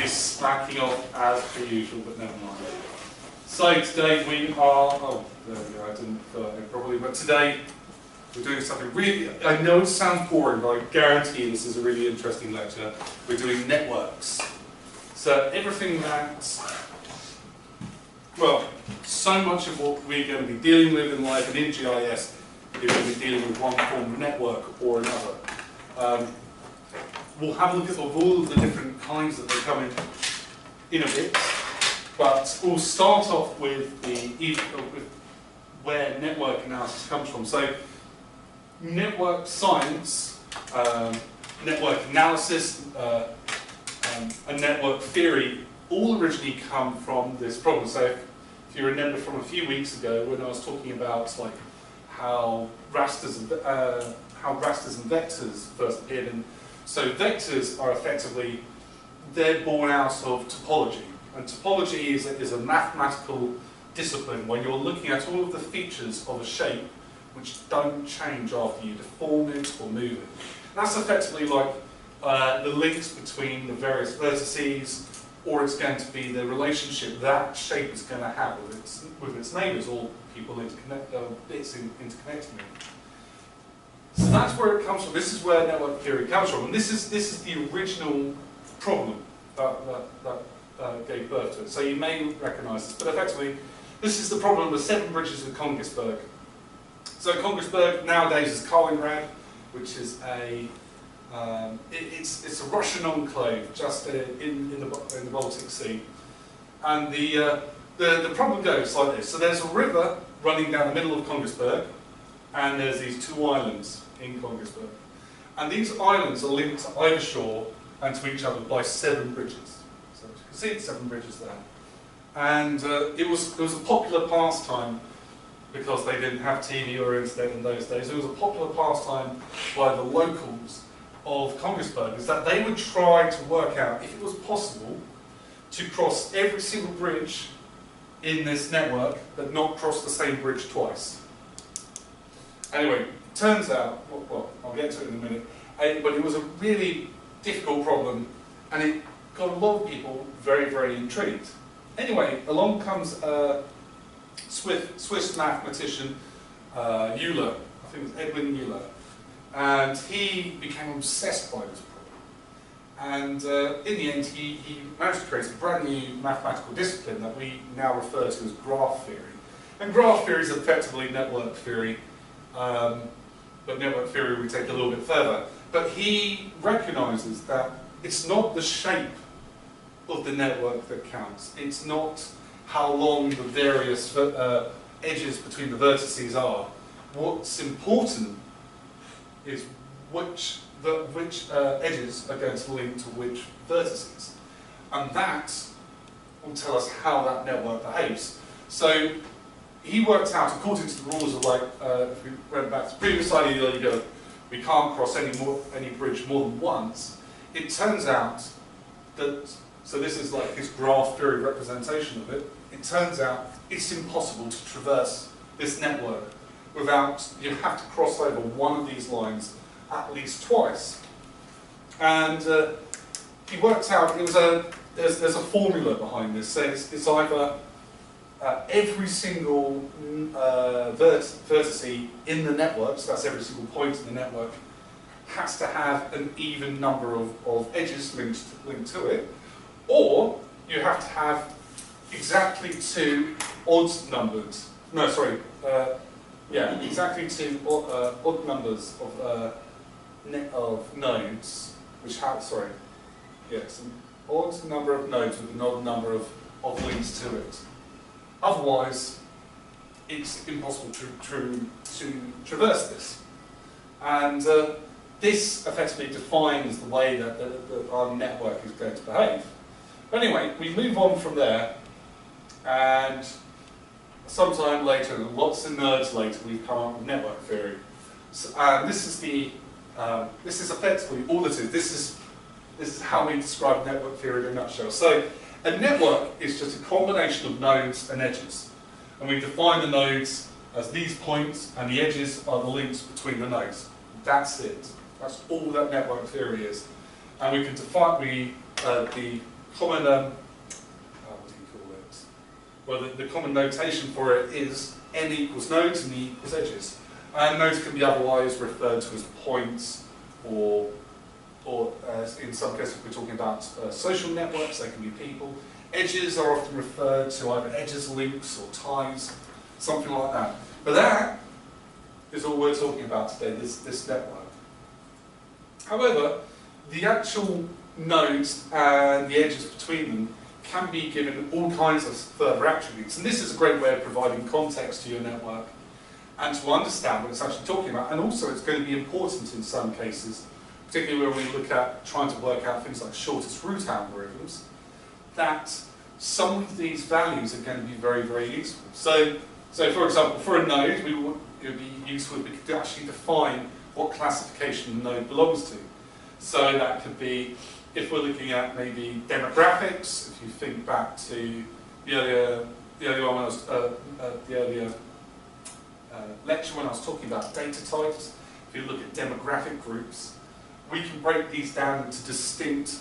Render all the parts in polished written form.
is slacking off as per usual, but never mind. So today we are, oh, there we go, I didn't fill that in properly, but today we're doing something really, I know it sounds boring, but I guarantee you this is a really interesting lecture. We're doing networks. So everything that, well, so much of what we're going to be dealing with in life and in GIS is going to be dealing with one form of network or another. We'll have a look at all of the different kinds that they come in a bit, but we'll start off with with where network analysis comes from. So network science, network analysis, and network theory all originally come from this problem. So if you remember from a few weeks ago when I was talking about like how rasters and vectors first appeared, and so vectors are effectively, they're born out of topology, and topology is a mathematical discipline where you're looking at all of the features of a shape which don't change after you deform it or move it. That's effectively like the links between the various vertices, or it's going to be the relationship that shape is going to have with its neighbours, or people bits interconnecting them. So that's where it comes from. This is where network theory comes from, and this is the original problem that gave birth to it. So you may recognise this, but effectively, this is the problem of the 7 bridges of Königsberg. So Königsberg nowadays is Kaliningrad, which is it's a Russian enclave just in the Baltic Sea, and the problem goes like this. So there's a river running down the middle of Königsberg, and there's these 2 islands in Königsberg, and these islands are linked to either shore and to each other by 7 bridges. So you can see the 7 bridges there, and it was a popular pastime, because they didn't have TV or internet in those days. It was a popular pastime by the locals of Königsberg, is that they would try to work out if it was possible to cross every single bridge in this network, but not cross the same bridge twice. Anyway, it turns out, well, I'll get to it in a minute, but it was a really difficult problem, and it got a lot of people very, very intrigued. Anyway, along comes Swiss mathematician Euler, I think it was Edwin Euler, and he became obsessed by this problem. And in the end, he managed to create a brand new mathematical discipline that we now refer to as graph theory. And graph theory is effectively network theory, but network theory we take a little bit further. But he recognises that it's not the shape of the network that counts. It's not how long the various edges between the vertices are. What's important is which edges are going to link to which vertices. And that will tell us how that network behaves. So he worked out, according to the rules of, like, if we went back to the previous slide, you go, we can't cross any bridge more than once. It turns out that, so this is like his graph theory representation of it, it turns out it's impossible to traverse this network without, you have to cross over one of these lines at least twice. And he worked out, there's a formula behind this. So it's either every single vertex in the network, so that's every single point in the network, has to have an even number of edges linked to it, or you have to have exactly 2 odd numbers. No, sorry. Exactly 2 odd numbers of nodes, which have, sorry, yes, an odd number of nodes with an odd number of links to it. Otherwise, it's impossible to traverse this. And this effectively defines the way that our network is going to behave. But anyway, we move on from there, and sometime later, lots of nerds later, we've come up with network theory. So, this is effectively all it is. This is how we describe network theory in a nutshell. So a network is just a combination of nodes and edges. And we define the nodes as these points, and the edges are the links between the nodes. That's it. That's all that network theory is. And we can define, common, what do you call it? Well, the common notation for it is n equals nodes and e equals edges. And nodes can be otherwise referred to as points, or in some cases we're talking about social networks, they can be people. Edges are often referred to either edges, links, or ties, something like that. But that is all we're talking about today, this network. However, the actual nodes and the edges between them can be given all kinds of further attributes. And this is a great way of providing context to your network and to understand what it's actually talking about. And also it's going to be important in some cases, particularly when we look at trying to work out things like shortest route algorithms, that some of these values are going to be very, very useful. So for example, for a node, it would be useful if we could actually define what classification the node belongs to. So that could be, if we're looking at maybe demographics, if you think back to the earlier lecture when I was talking about data types, if you look at demographic groups, we can break these down into distinct,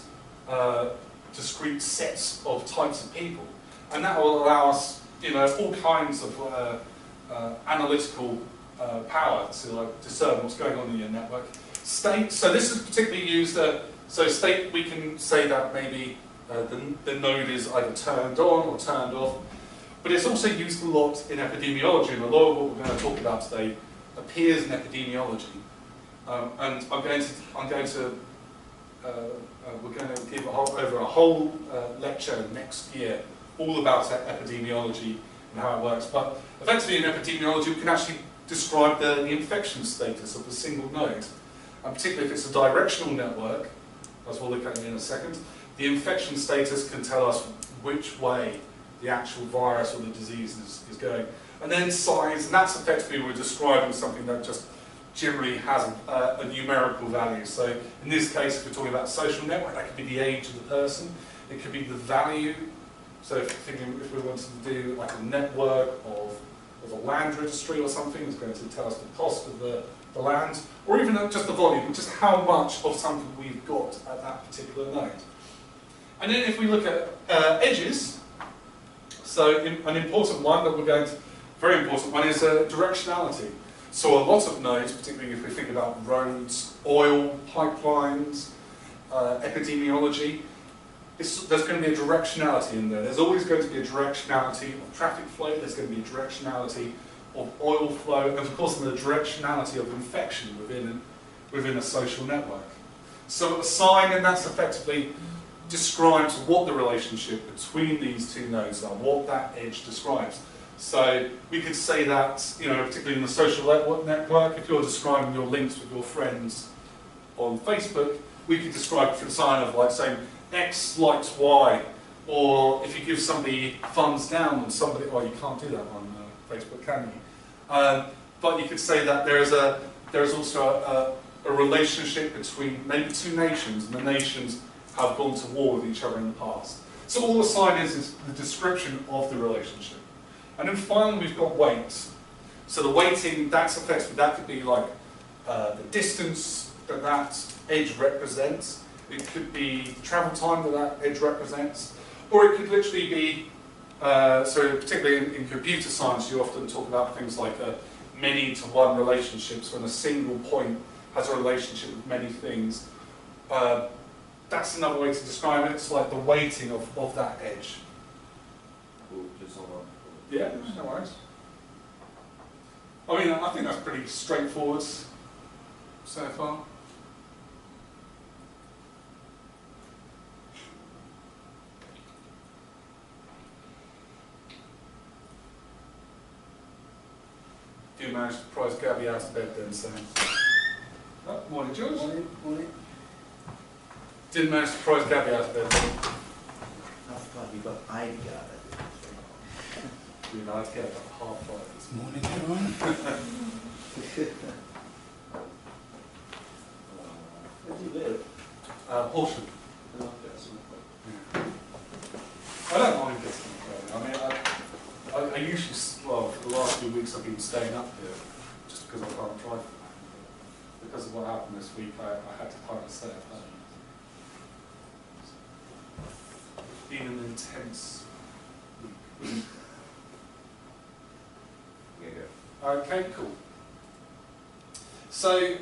discrete sets of types of people. And that will allow us, all kinds of analytical power to discern what's going on in your network. State, so this is particularly used, so state, we can say that maybe the node is either turned on or turned off, but it's also used a lot in epidemiology, and a lot of what we're going to talk about today appears in epidemiology. And we're going to give over a whole lecture next year all about epidemiology and how it works. But effectively in epidemiology, we can actually describe the infection status of a single node. And particularly if it's a directional network, as we'll look at in a second, the infection status can tell us which way the actual virus or the disease is going. And then size, and that's effectively we're describing something that just generally has a numerical value. So in this case, if we're talking about social network, that could be the age of the person, it could be the value. So if we wanted to do like a network of a land registry or something, it's going to tell us the cost of the land, or even just the volume, just how much of something we've got at that particular node. And then if we look at edges, so an important one that we're going to, very important one is directionality. So a lot of nodes, particularly if we think about roads, oil, pipelines, epidemiology, there's going to be a directionality in there. There's always going to be a directionality of traffic flow, there's going to be a directionality of oil flow, and of course the directionality of infection within a social network. So a sign, and that's effectively describes what the relationship between these two nodes are, what that edge describes. So we could say that, particularly in the social network, if you're describing your links with your friends on Facebook, we could describe the sign of like saying X likes Y, or if you give somebody thumbs down on somebody, well, you can't do that on Facebook, can you? But you could say that there is also a relationship between maybe two nations, and the nations have gone to war with each other in the past. So all the sign is the description of the relationship. And then finally we've got weights. So the weighting, that's effectively, that could be like the distance that edge represents. It could be the travel time that edge represents. Or it could literally be, so particularly in computer science, you often talk about things like many-to-one relationships, when a single point has a relationship with many things. That's another way to describe it. It's like the weighting of that edge. Yeah, no worries. I mean, I think that's pretty straightforward so far. You managed to prize Gabby out of bed then, so. Oh, morning, George. Morning. Didn't manage to prize Gabby out of bed then. That's glad you got Ivy out of it. We know to get up at 5:30 this morning, everyone. Where do you live? Horsham. I don't mind getting up early. I mean, I usually, well, for the last few weeks I've been staying up here just because I can't drive. Because of what happened this week, I had to kind of stay at home. intense week. Yeah. Okay, cool. So,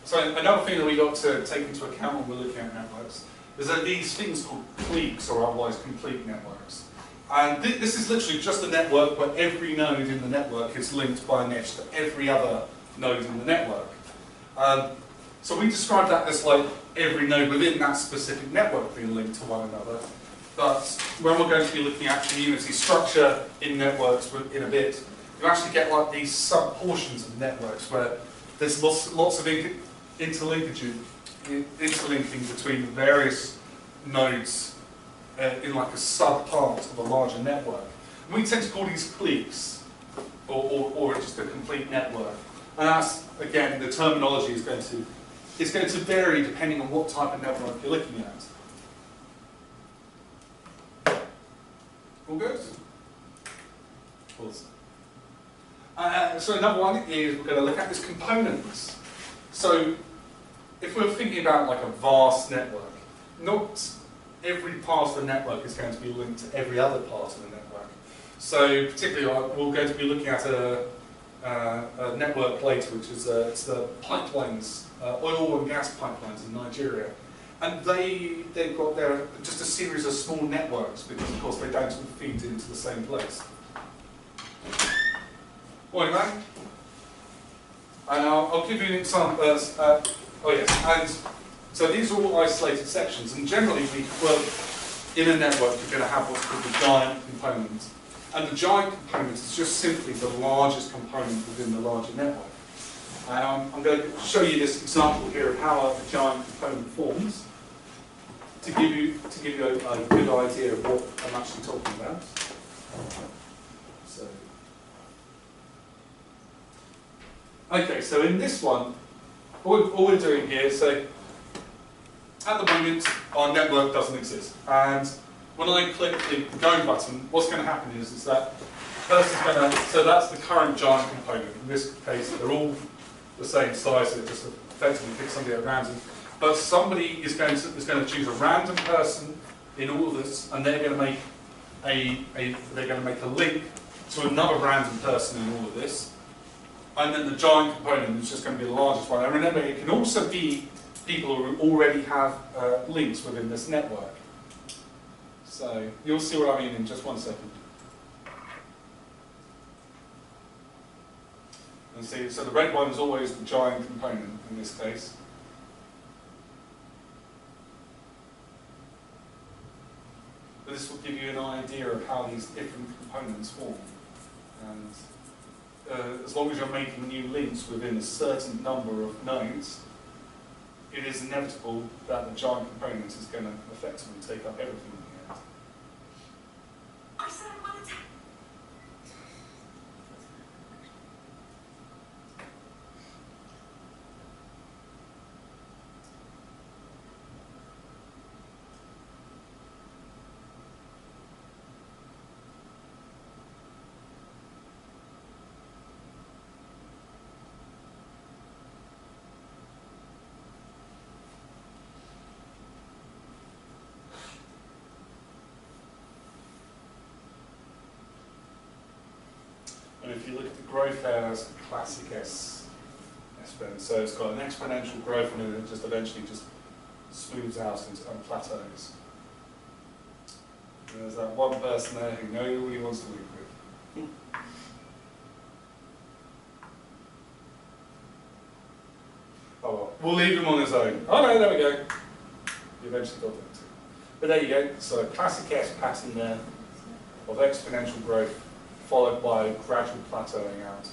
so another thing that we got to take into account when we're looking at networks is that these things called cliques, or otherwise complete networks. And this is literally just a network where every node in the network is linked by an edge to every other node in the network. So we describe that as like every node within that specific network being linked to one another. But when we're going to be looking at community structure in networks in a bit, you actually get like these sub-portions of networks where there's lots of interlinking between the various nodes in like a sub-part of a larger network. And we tend to call these cliques, or just a complete network. And that's, again, the terminology is going to vary depending on what type of network you're looking at. All good? Awesome. So another one is we're going to look at is components. So if we're thinking about like a vast network, not every part of the network is going to be linked to every other part of the network. So particularly we're going to be looking at a network later, which is it's the pipelines, oil and gas pipelines in Nigeria. And they've got just a series of small networks because of course they don't all feed into the same place. Morning, man. And I'll give you an example. Oh yes, and so these are all isolated sections, and generally in a network you're going to have what's called the giant component. And the giant component is just simply the largest component within the larger network. I'm going to show you this example here of how a giant component forms to give you a good idea of what I'm actually talking about. So. Okay, so in this one, all we're doing here, so at the moment our network doesn't exist, and when I click the go button, what's going to happen is that the person's going to, so that's the current giant component. In this case, they're all the same size, so it just effectively picks somebody at random. But somebody is going to choose a random person in all of this, and they're going to make a link to another random person in all of this. And then the giant component is just going to be the largest one. And remember, it can also be people who already have links within this network. So you'll see what I mean in just 1 second. And see, so the red one is always the giant component in this case. But this will give you an idea of how these different components form. And as long as you're making new links within a certain number of nodes, it is inevitable that the giant component is going to effectively take up everything in the end. I said I wanted to. And if you look at the growth there, that's the classic S-bend. So it's got an exponential growth and then it just eventually just smooths out and plateaus. And there's that one person there who nobody wants to work with. Oh well, we'll leave him on his own. Oh no, there we go. You eventually got that too. But there you go. So a classic S pattern there of exponential growth, followed by gradual plateauing out.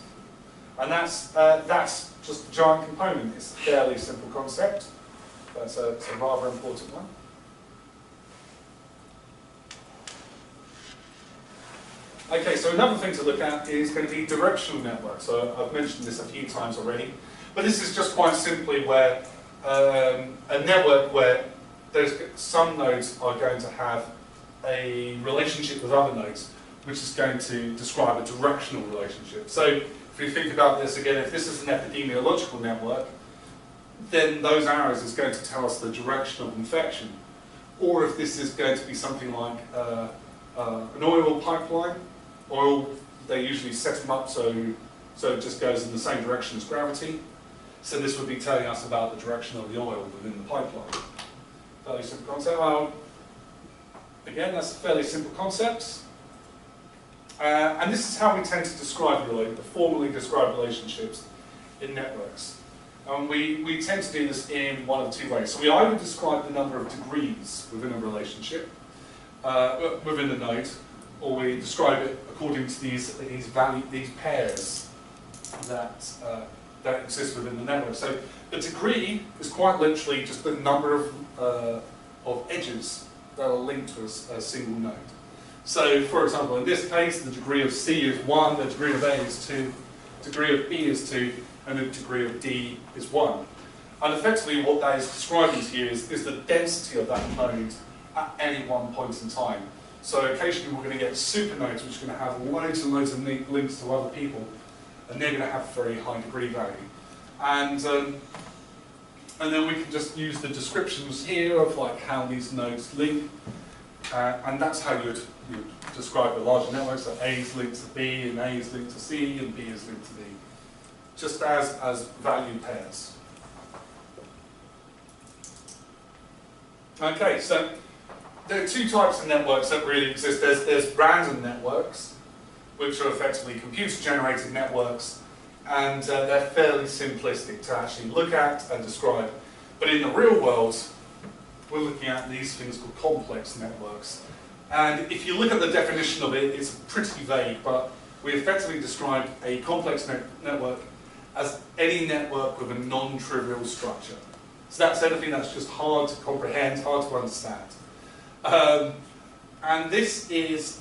And that's just the giant component. It's a fairly simple concept, but it's a rather important one. Okay, so another thing to look at is going to be directional networks. So I've mentioned this a few times already, but this is just quite simply where a network where some nodes are going to have a relationship with other nodes, which is going to describe a directional relationship. So if you think about this again, if this is an epidemiological network, then those arrows is going to tell us the direction of infection. or if this is going to be something like an oil pipeline. Oil, they usually set them up so it just goes in the same direction as gravity. So this would be telling us about the direction of the oil within the pipeline. Fairly simple concept. Well, again, that's a fairly simple concept. And this is how we tend to describe formally describe relationships in networks. And we tend to do this in one of two ways. So we either describe the number of degrees within a relationship, within the node, or we describe it according to these pairs that exist within the network. So the degree is quite literally just the number of edges that are linked to a single node. So, for example, in this case, the degree of C is 1, the degree of A is 2, the degree of B is 2, and the degree of D is 1. And effectively what that is describing to you is the density of that node at any one point in time. So occasionally we're going to get supernodes which are going to have loads and loads of links to other people, and they're going to have a very high degree value. And then we can just use the descriptions here of like how these nodes link, and that's how you'd describe a larger network. So A is linked to B, and A is linked to C, and B is linked to D, just as value pairs. Okay, so there are two types of networks that really exist. There's random networks, which are effectively computer-generated networks, and they're fairly simplistic to actually look at and describe. But in the real world, we're looking at these things called complex networks. And if you look at the definition of it, it's pretty vague, but we effectively describe a complex network as any network with a non-trivial structure. So that's anything that's just hard to comprehend, hard to understand. And this is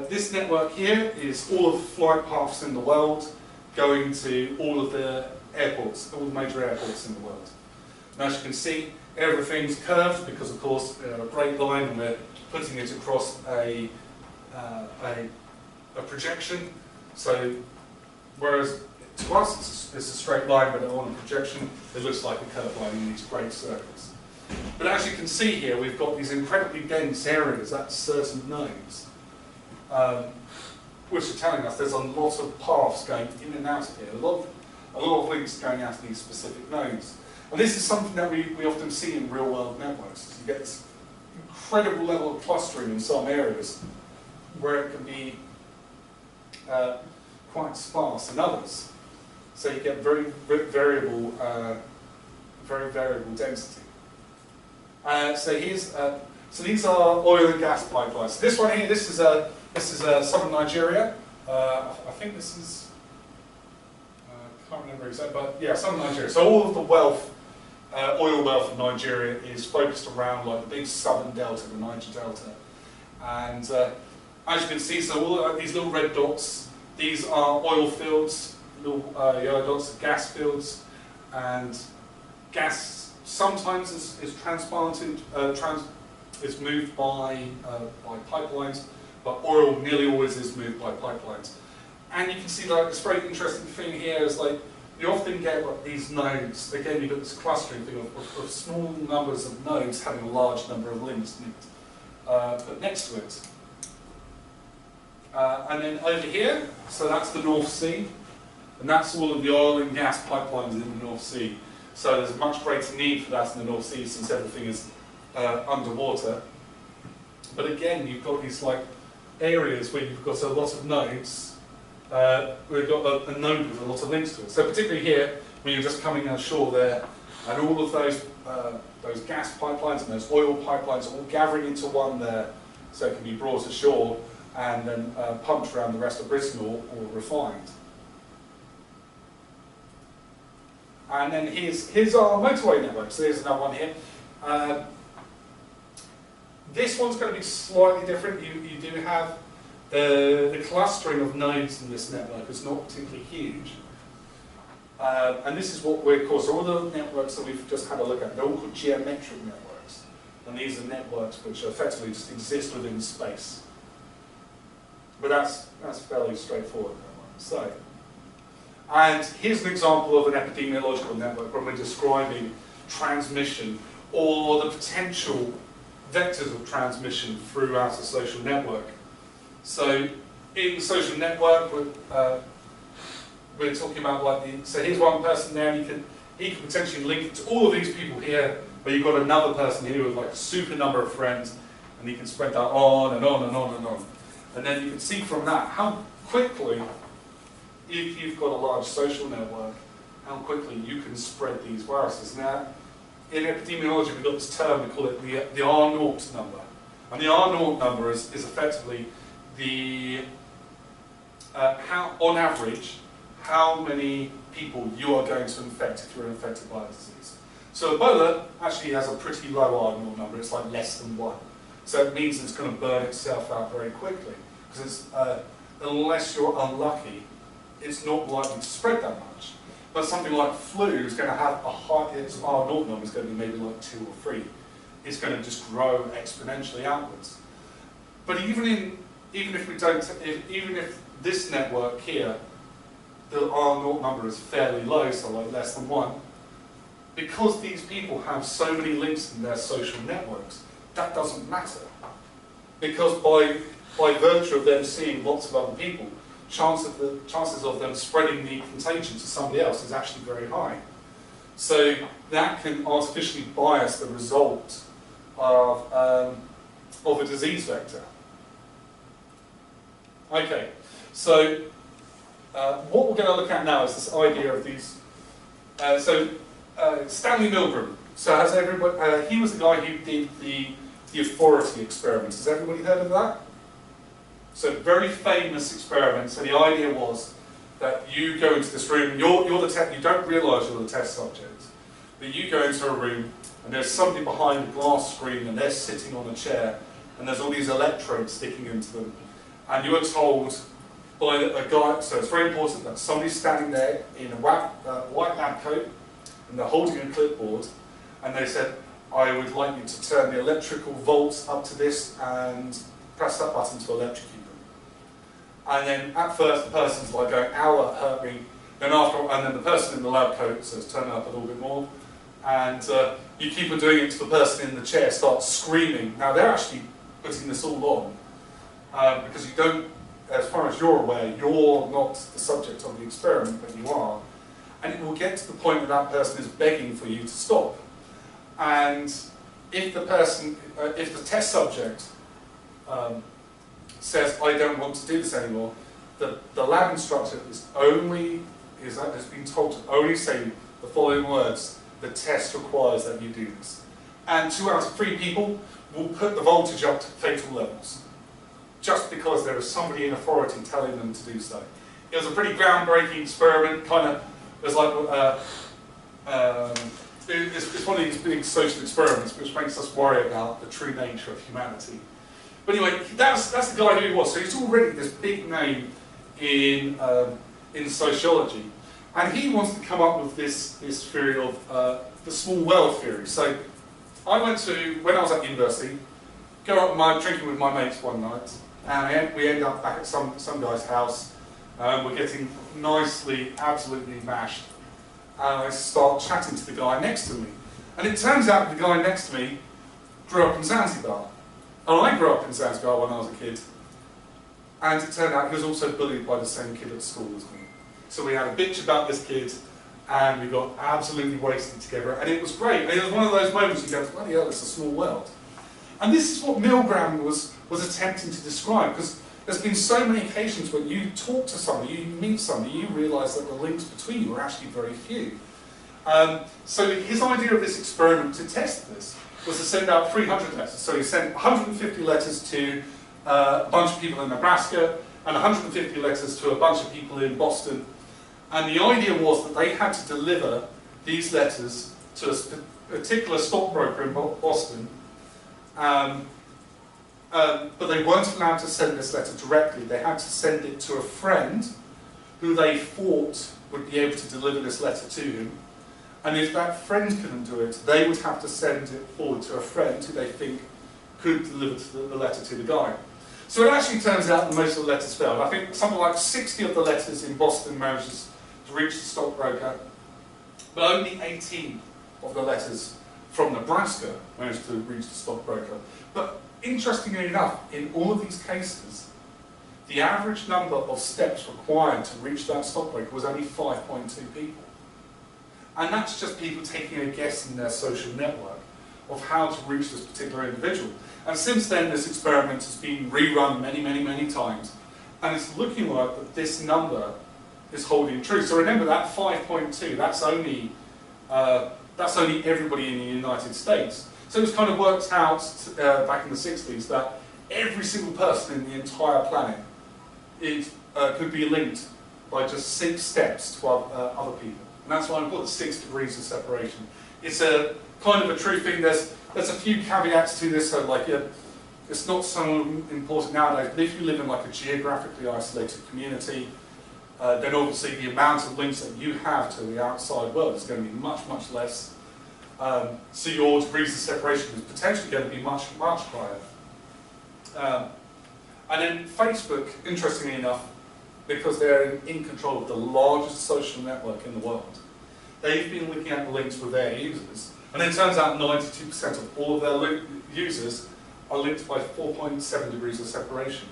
this network here is all of the flight paths in the world going to all of the airports, all the major airports in the world. And as you can see, everything's curved because, of course, a great line, and we're putting it across a projection. So, whereas to us it's a straight line, but on a projection it looks like a curved line in these great circles. But as you can see here, we've got these incredibly dense areas at certain nodes, which are telling us there's a lot of paths going in and out of here, a lot of links going out of these specific nodes. And this is something that we often see in real-world networks. You get this incredible level of clustering in some areas, where it can be quite sparse in others. So you get very variable density. So these are oil and gas pipelines. So this one here, this is southern Nigeria. I think this is, can't remember exactly, but yeah, southern Nigeria. So all of the wealth, oil wealth of Nigeria is focused around like the big southern delta, the Niger Delta. And as you can see, so all these little red dots, these are oil fields, little yellow dots are gas fields, and gas sometimes is transplanted, is moved by pipelines, but oil nearly always is moved by pipelines. And you can see like this very interesting thing here is like you often get like these nodes. Again, you've got this clustering thing of small numbers of nodes having a large number of links put next to it. And then over here, so that's the North Sea, and that's all of the oil and gas pipelines in the North Sea. So there's a much greater need for that in the North Sea since everything is underwater. But again, you've got these like areas where you've got a lot of nodes. We've got a node with a lot of links to it. So particularly here, when you're just coming ashore there, and all of those gas pipelines and those oil pipelines are all gathering into one there, so it can be brought ashore and then pumped around the rest of Britain or refined. And then here's our motorway network. So there's another one here. This one's going to be slightly different. You do have the clustering of nodes in this network is not particularly huge. And this is what we're called. So all the networks that we've just had a look at, they're all called geometric networks. And these are networks which effectively just exist within space. But that's fairly straightforward, that one. So, and here's an example of an epidemiological network when we're describing transmission or the potential vectors of transmission throughout a social network. So in the social network, we're talking about like so here's one person there, and he can potentially link to all of these people here, but you've got another person here with like a super number of friends, and he can spread that on and on and on and on. And then you can see from that how quickly, if you've got a large social network, how quickly you can spread these viruses. Now, in epidemiology, we've got this term, we call it the R0 number. And the R0 number is effectively the, how, on average, how many people you are going to infect if you're infected by a disease. So Ebola actually has a pretty low R0 number, it's like less than 1. So it means it's going to burn itself out very quickly. Because unless you're unlucky, it's not likely to spread that much. But something like flu is going to have a high, its R0 number is going to be maybe like 2 or 3. It's going to just grow exponentially outwards. But even if this network here, the R0 number is fairly low, so like less than 1, because these people have so many links in their social networks, that doesn't matter. Because by virtue of them seeing lots of other people, chances of them spreading the contagion to somebody else is actually very high. So that can artificially bias the result of a disease vector. Okay, so what we're going to look at now is this idea of these. Stanley Milgram. So has everybody? He was the guy who did the authority experiment. Has everybody heard of that? So very famous experiment. So the idea was that you go into this room. You're the you don't realise you're the test subject, but you go into a room and there's somebody behind a glass screen and they're sitting on a chair and there's all these electrodes sticking into them, and you are told by a guy. So it's very important that somebody's standing there in a white lab coat and they're holding a clipboard, and they said, I would like you to turn the electrical volts up to this and press that button to electrocute them. And then at first the person's like going, ow, that hurt me. And then the person in the lab coat says, turn it up a little bit more. And you keep on doing it until the person in the chair starts screaming. Now they're actually putting this all on because you don't, as far as you're aware, you're not the subject of the experiment, but you are. And it will get to the point where that person is begging for you to stop. And if the person, if the test subject says, I don't want to do this anymore, the lab instructor has been told to only say the following words: the test requires that you do this. And 2 out of 3 people will put the voltage up to fatal levels, just because there is somebody in authority telling them to do so. It was a pretty groundbreaking experiment, kind of, it's like, it's one of these big social experiments which makes us worry about the true nature of humanity. But anyway, that's the guy who he was. So he's already this big name in sociology. And he wants to come up with this theory of the small world theory. So I went to, when I was at university, go out drinking with my mates one night, and we end up back at some guy's house. We're getting nicely, absolutely mashed. And I start chatting to the guy next to me. And it turns out the guy next to me grew up in Zanzibar. And I grew up in Zanzibar when I was a kid. And it turned out he was also bullied by the same kid at school as me. So we had a bitch about this kid, and we got absolutely wasted together. And it was great. And it was one of those moments you go, bloody hell, it's a small world. And this is what Milgram was attempting to describe, because there's been so many occasions when you talk to somebody, you meet somebody, you realise that the links between you are actually very few. So his idea of this experiment to test this was to send out 300 letters. So he sent 150 letters to a bunch of people in Nebraska and 150 letters to a bunch of people in Boston. And the idea was that they had to deliver these letters to a particular stockbroker in Boston. But they weren't allowed to send this letter directly. They had to send it to a friend who they thought would be able to deliver this letter to him. And if that friend couldn't do it, they would have to send it forward to a friend who they think could deliver the letter to the guy. So it actually turns out that most of the letters failed. I think something like 60 of the letters in Boston managed to reach the stockbroker, but only 18 of the letters from Nebraska managed to reach the stockbroker. But interestingly enough, in all of these cases, the average number of steps required to reach that stockbroker was only 5.2 people. And that's just people taking a guess in their social network of how to reach this particular individual. And since then, this experiment has been rerun many, many, many times. And it's looking like that this number is holding true. So remember that 5.2, that's only everybody in the United States. So it's kind of worked out back in the 60s that every single person in the entire planet could be linked by just 6 steps to other people. And that's why I've got the 6 degrees of separation. It's a kind of a true thing. There's a few caveats to this. So like it's not so important nowadays, but if you live in like a geographically isolated community, then obviously the amount of links that you have to the outside world is going to be much, much less. So your degrees of separation is potentially going to be much, much higher. And then Facebook, interestingly enough, because they're in control of the largest social network in the world, they've been looking at the links with their users. And it turns out 92% of all of their users are linked by 4.7 degrees of separation.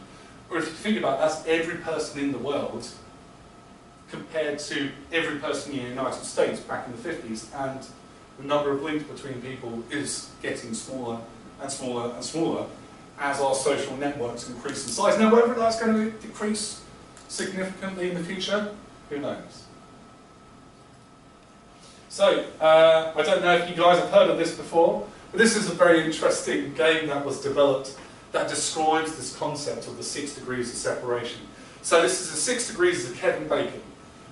Or if you think about it, that's every person in the world compared to every person in the United States back in the 50s, and the number of links between people is getting smaller and smaller and smaller as our social networks increase in size. Now, whether that's going to decrease significantly in the future, who knows? So, I don't know if you guys have heard of this before, but this is a very interesting game that was developed that describes this concept of the 6 degrees of separation. So this is the 6 degrees of Kevin Bacon.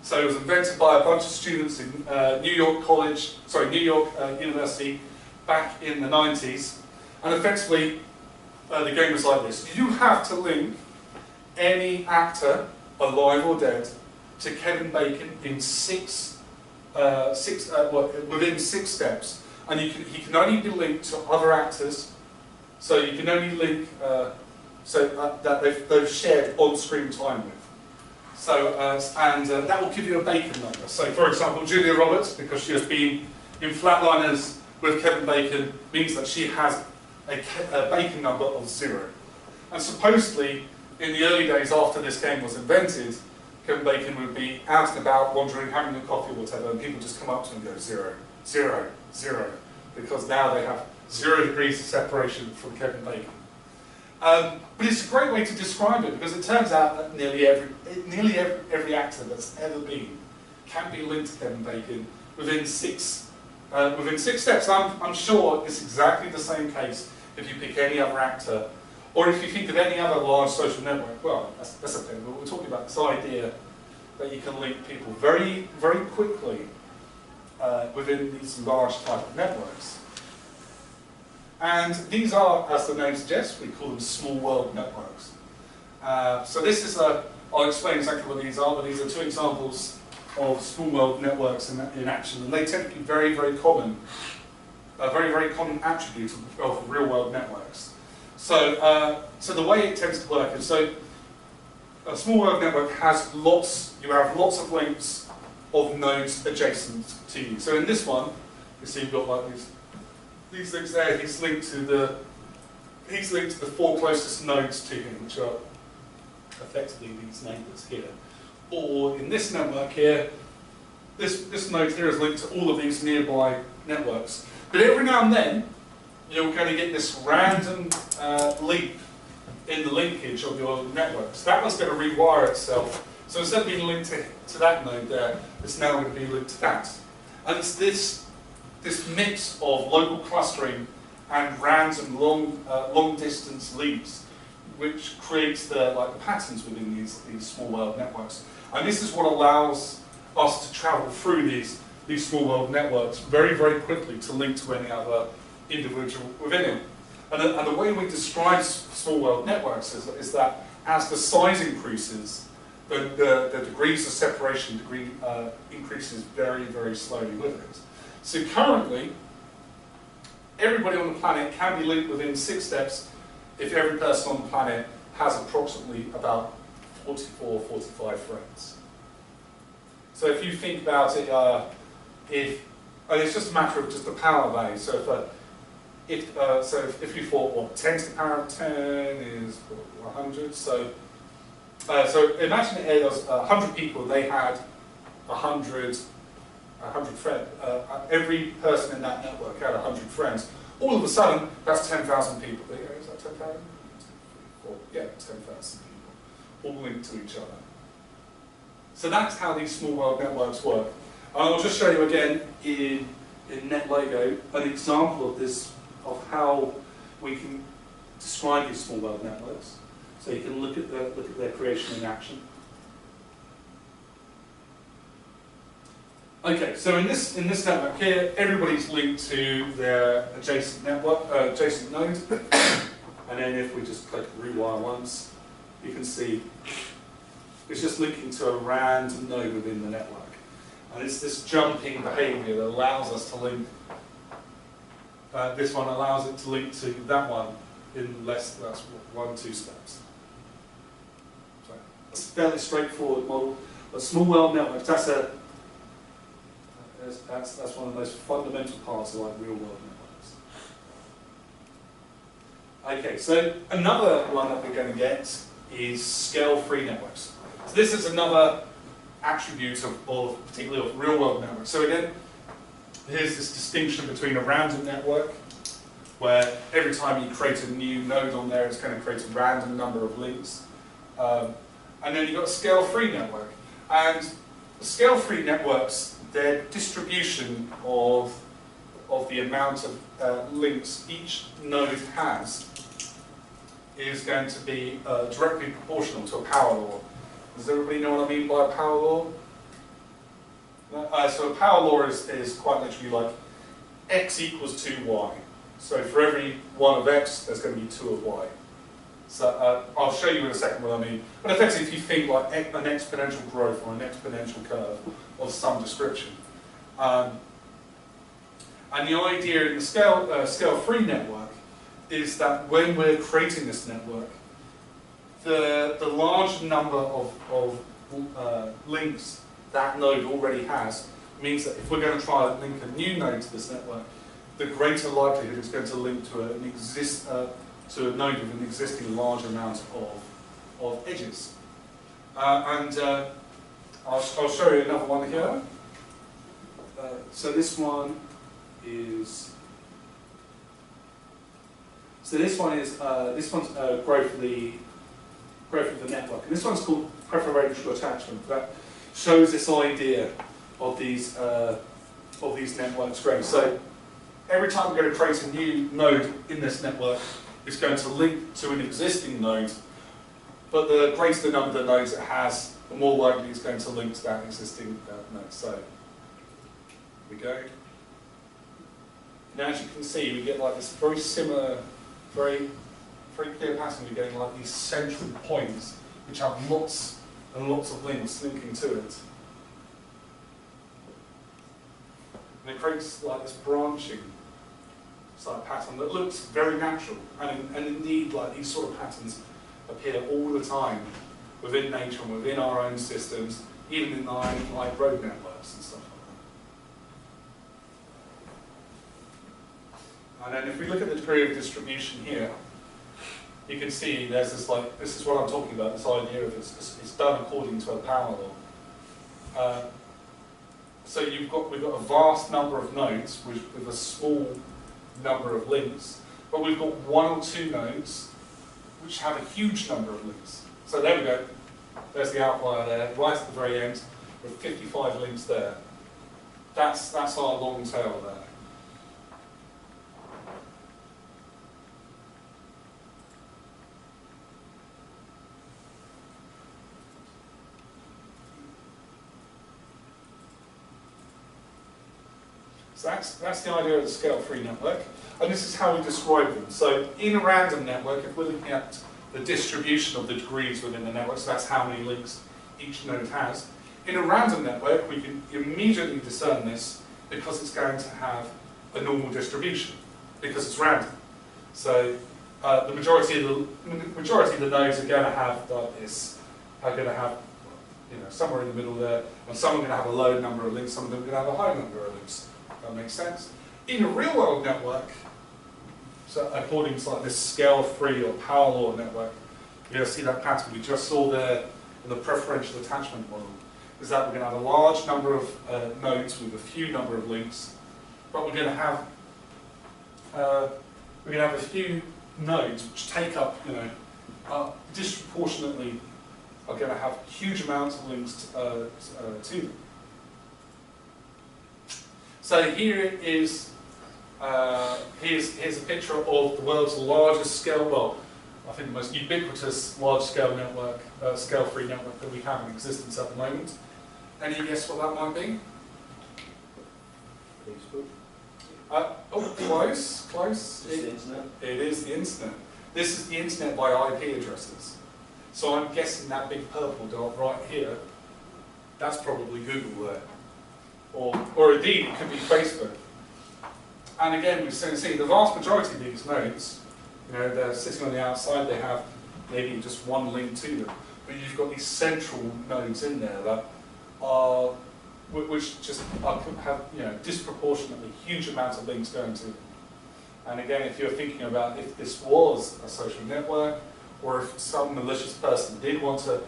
So it was invented by a bunch of students in New York University back in the 90s. And effectively, the game was like this. You have to link any actor, alive or dead, to Kevin Bacon in within 6 steps. And he can only be linked to other actors. So you can only link that they've shared on-screen time with. So, that will give you a Bacon number. So, for example, Julia Roberts, because she has been in Flatliners with Kevin Bacon, means that she has a Bacon number of 0. And supposedly, in the early days after this game was invented, Kevin Bacon would be out and about, wandering, having a coffee or whatever, and people just come up to him and go, 0, 0, 0, because now they have 0 degrees of separation from Kevin Bacon. But it's a great way to describe it, because it turns out that nearly every actor that's ever been can be linked to Kevin Bacon within 6 steps. I'm sure it's exactly the same case if you pick any other actor, or if you think of any other large social network. Well, that's a thing, but we're talking about this idea that you can link people very, very quickly within these large type of networks. And these are, as the name suggests, we call them small world networks. So this is I'll explain exactly what these are, but these are 2 examples of small world networks in action, and they tend to be very, very common, a very, very common attribute of real world networks. So, so the way it tends to work is, so a small world network has you have lots of links of nodes adjacent to you. So in this one, you see you've got like these links there. He's linked to the 4 closest nodes to him, which are effectively these neighbours here. Or in this network here, this node here is linked to all of these nearby networks. But every now and then, you're going to get this random leap in the linkage of your network. So that one's going to rewire itself. So instead of being linked to that node there, it's now going to be linked to that. And it's this mix of local clustering and random long distance leaps, which creates the patterns within these small world networks. And this is what allows us to travel through these small world networks very, very quickly to link to any other individual within it. And the way we describe small world networks is that as the size increases, the degrees of separation increases very, very slowly with it. So currently, everybody on the planet can be linked within 6 steps if every person on the planet has approximately about 44, 45 friends. So if you think about it, if And it's just a matter of just the power value. So if you thought, what, 10 to the power of 10 is 100, so imagine it was 100 people, they had 100 friends. Every person in that network had 100 friends. All of a sudden, that's 10,000 people. Is that 10,000? Yeah, 10,000 people, all linked to each other. So that's how these small world networks work. And I'll just show you again in NetLego an example of this, of how we can describe these small world networks. So you can look at their creation in action. Okay, so in this network here, everybody's linked to their adjacent network, adjacent node. And then if we just click rewire once, you can see it's just linking to a random node within the network. And it's this jumping behavior that allows us to link, this one allows it to link to that one in less than 1-2 steps. So it's a fairly straightforward model. But small world networks, that's one of the most fundamental parts of like real world networks. Okay, so another one that we're going to get is ScaleFree Networks. So this is another attribute of particularly of real world networks. So again, here's this distinction between a random network, where every time you create a new node on there, it's going to create a random number of links. And then you've got a ScaleFree network. And the ScaleFree networks, their distribution of the amount of links each node has is going to be directly proportional to a power law. Does everybody know what I mean by a power law? So a power law is quite literally like x equals 2y. So for every 1 of x, there's going to be 2 of y. So I'll show you in a second what I mean. But effectively, if you think like an exponential growth or an exponential curve of some description. And the idea in the ScaleFree network is that when we're creating this network, the large number of links that node already has means that if we're going to try and link a new node to this network, the greater likelihood it's going to link to a node with an existing large amount of edges. I'll show you another one here. So this one is. So this one's growth of the network, and this one's called preferential attachment. That shows this idea of these networks growing. So every time we're going to create a new node in this network, it's going to link to an existing node, but the greater the number of nodes it has, the more likely it's going to link to that existing node. So here we go. Now, as you can see, we get like this very similar, very clear pattern. We're getting like these central points which have lots and lots of links linking to it. And it creates like this branching sort pattern that looks very natural. And indeed, like these sort of patterns appear all the time within nature and within our own systems, even in like road networks and stuff like that. And then if we look at the degree of distribution here, you can see there's this this is what I'm talking about, this idea of it's done according to a power law. So we've got a vast number of nodes with a small number of links, but we've got 1 or 2 nodes which have a huge number of links. So there we go. There's the outlier there, right at the very end, with 55 links there. That's our long tail there. So that's the idea of the ScaleFree network, and this is how we describe them. So in a random network, if we're looking at the distribution of the degrees within the network, so that's how many links each node has. In a random network, we can immediately discern this because it's going to have a normal distribution, because it's random. So the majority of the nodes are going to have like this, are going to have somewhere in the middle there, and some are going to have a low number of links, some of them are going to have a high number of links. That makes sense. In a real-world network, so according to like this scale-free or power law network, you're going to see that pattern we just saw there in the preferential attachment model, is that we're going to have a large number of nodes with a few number of links, but we're going to have a few nodes which take up, disproportionately are going to have huge amounts of links to them. So here is here's a picture of the world's largest scale, well, I think the most ubiquitous large-scale network, scale-free network that we have in existence at the moment. Any guess what that might be? Facebook? Close. It's the internet? It is the internet. This is the internet by IP addresses. So I'm guessing that big purple dot right here, that's probably Google there. Or indeed, it could be Facebook. And again, we're going to see the vast majority of these nodes, they're sitting on the outside, they have maybe just one link to them. But you've got these central nodes in there that are, which just have disproportionately huge amounts of links going to them. And again, if you're thinking about if this was a social network, or if some malicious person did want to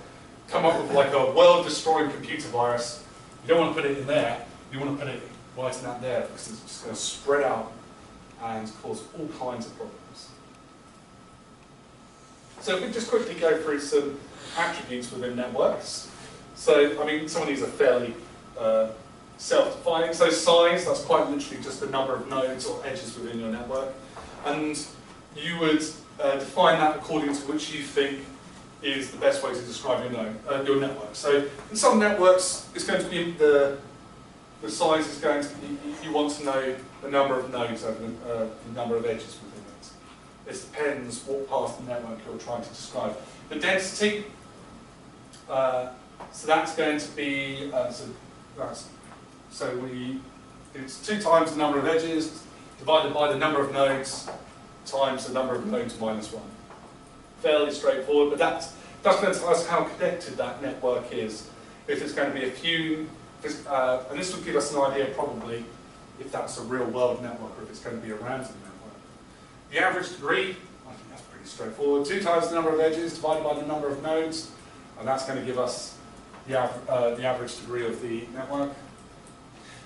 come up with like a world-destroying computer virus, you don't want to put it in there, you want to put it right in that there, because it's just going to spread out and cause all kinds of problems. So if we just quickly go through some attributes within networks. So, I mean, some of these are fairly self-defining. So size, that's quite literally just the number of nodes or edges within your network. And you would define that according to which you think is the best way to describe your network. So in some networks, it's going to be the size is going to be, you want to know the number of nodes over the number of edges within it. This depends what part of the network you're trying to describe. The density, so that's going to be, it's 2 times the number of edges divided by the number of nodes times the number of nodes minus 1. Fairly straightforward, but that's going to tell us how connected that network is. If it's going to be a few, and this will give us an idea probably if that's a real world network or if it's going to be a random network. The average degree, I think that's pretty straightforward. 2 times the number of edges divided by the number of nodes, and that's going to give us the average degree of the network.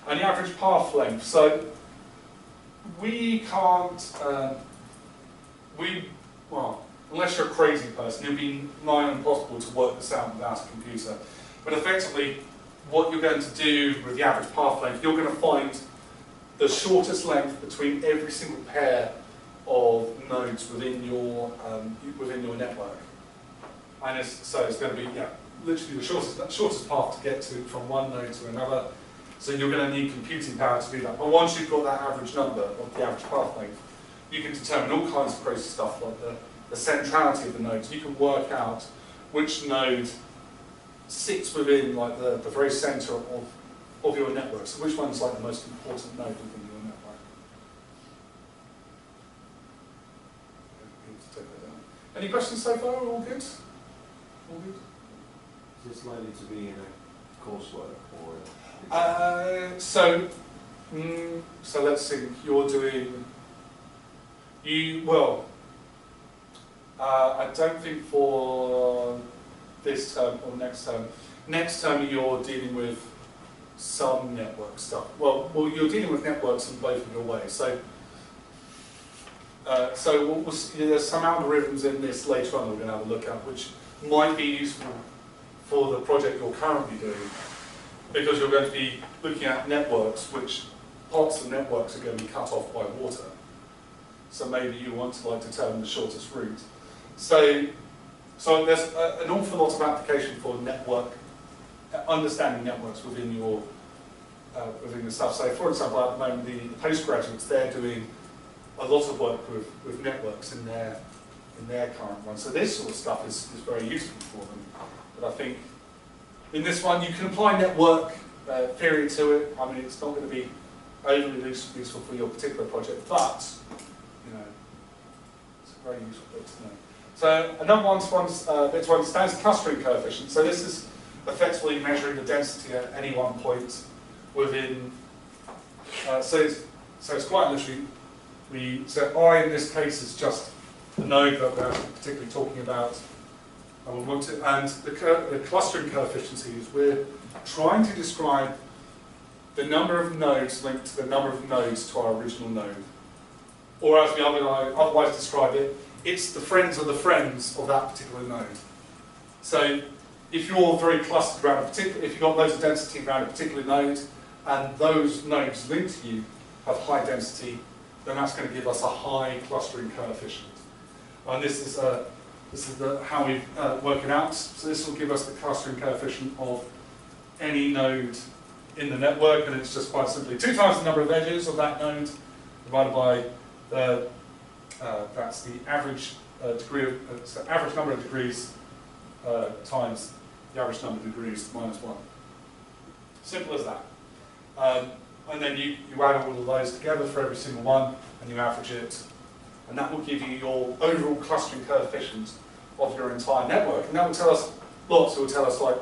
And the average path length. So we can't, unless you're a crazy person, it'd be nigh on impossible to work this out without a computer. But effectively, what you're going to do with the average path length, you're going to find the shortest length between every single pair of nodes within your network. And so it's going to be literally the shortest path to get to from one node to another. So you're going to need computing power to do that. But once you've got that average number of the average path length, you can determine all kinds of crazy stuff like the centrality of the nodes. You can work out which node sits within like the very center of your network. So which one's like the most important node within your network. Any questions so far? All good? All good? Is this likely to be in a coursework or? So let's see. You're doing. I don't think for this term or next term. Next term you're dealing with some network stuff. Well, you're dealing with networks in both of your ways. So, there's some algorithms in this later on we're going to have a look at, which might be useful for the project you're currently doing, because you're going to be looking at networks, which parts of the networks are going to be cut off by water. So maybe you want to determine the shortest route. So there's an awful lot of application for understanding networks within your stuff. So for example, at the moment, the postgraduates, they're doing a lot of work with networks in their current one. So this sort of stuff is very useful for them. But I think in this one, you can apply network theory to it. I mean, it's not going to be overly useful for your particular project, but it's a very useful bit to know. So another one bit to understand is the clustering coefficient. So this is effectively measuring the density at any one point within So it's quite literally, so I in this case is just the node that we're particularly talking about. And the clustering coefficients is we're trying to describe the number of nodes linked to the number of nodes to our original node. Or as we otherwise describe it, it's the friends of that particular node. So if you're very clustered around if you've got loads of density around a particular node, and those nodes linked to you have high density, then that's going to give us a high clustering coefficient. And this is how we work it out. So this will give us the clustering coefficient of any node in the network, and it's just quite simply 2 times the number of edges of that node divided by that's the average average number of degrees times the average number of degrees minus 1. Simple as that. And then you add all of those together for every single one, and you average it, and that will give you your overall clustering coefficient of your entire network. And that will tell us lots. It will tell us, like,